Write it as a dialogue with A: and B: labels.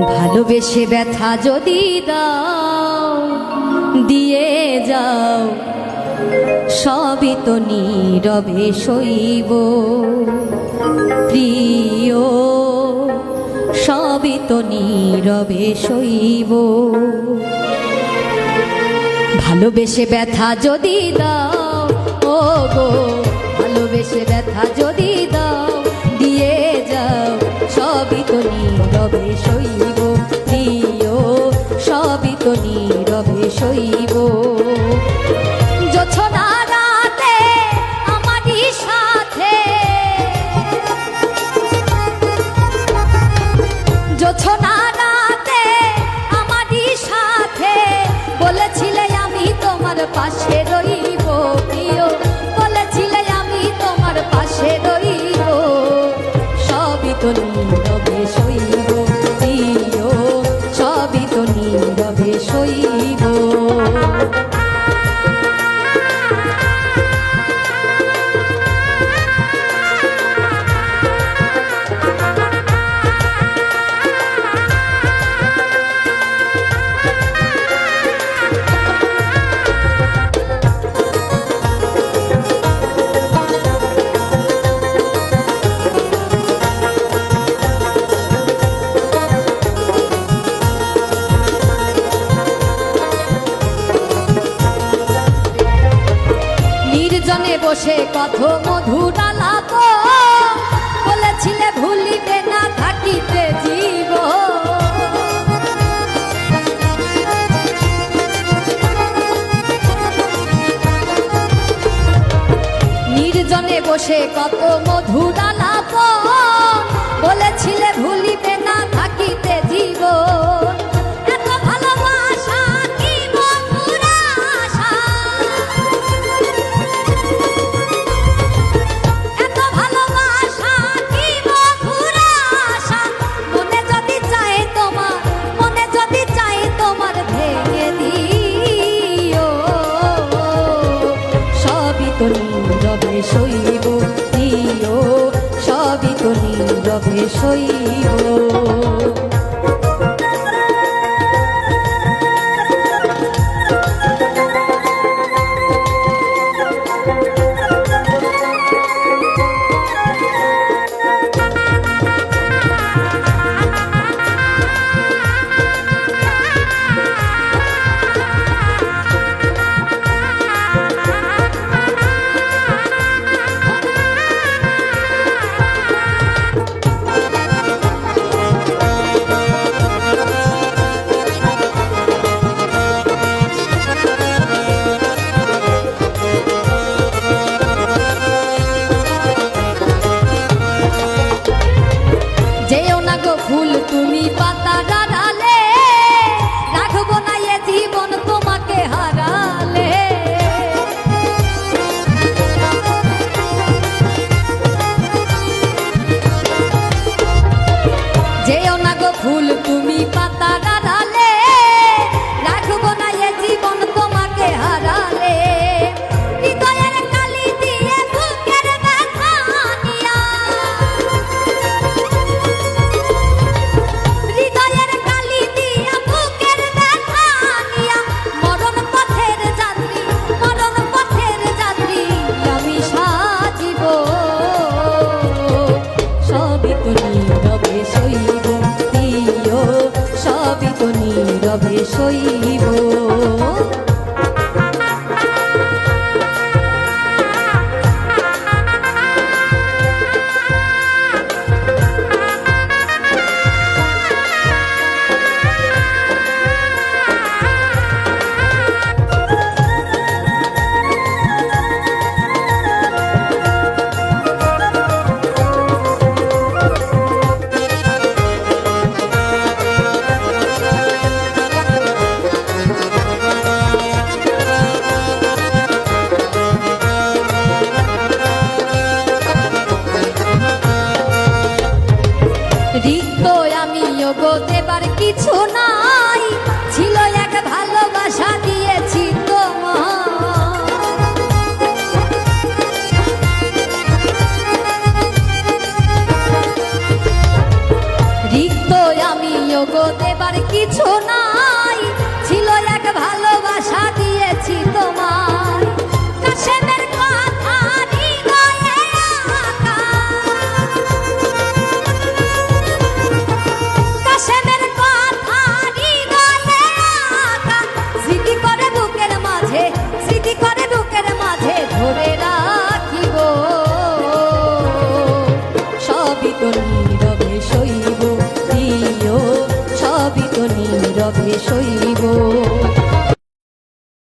A: ভালোবেসে ব্যথা যদি দাও দিয়ে যাও, সবই তো নীরবে সইব প্রিয়, সবই তো নীরবে সইব। ভালোবেসে ব্যথা যদি দাও, ও গো ভালোবেসে ব্যথা যদি দাও দিয়ে যাও, সবই তো নীরবে সইব প্রিয়, সবই তো নীরবে সইব। জোছনা রাতে আমারই সাথে, জোছনা রাতে আমারই সাথে বলেছিলে আমি তোমার পাশে রইব প্রিয়, বলেছিলে আমি তোমার পাশে রইব, সবই তো নীরবে সইব প্রিয়, সবই তো নীরবে সইব। নির্জনে বসে কত মধুর আলাপ, বলেছিলে ভুলিবে না থাকিতে জীব। নির্জনে বসে কত মধুর আলাপ, বলেছিলে ভুলিবে না থাকিতে জীব। নীরবে সইব প্রিয়, সবই তো নীরবে সইব। ফুল তুমি পাতা ডালে, রাখবো না এ জীবন তোমাকে হারালে। যেও না গো ফুল তুমি পাতা ডালে, রাখবো না এ জীবন তোমাকে হারালে। হৃদয়ের কালি দিয়ে বুকের ব্যথা নিয়া, নীরবে সইব। রিক্ত আমি গো দেবার কিছু নাই, ছিল এক ভালোবাসা দিয়েছি তোমার। রিক্ত আমি গো দেবার কিছু নাই, ছিল এক ভালোবাসা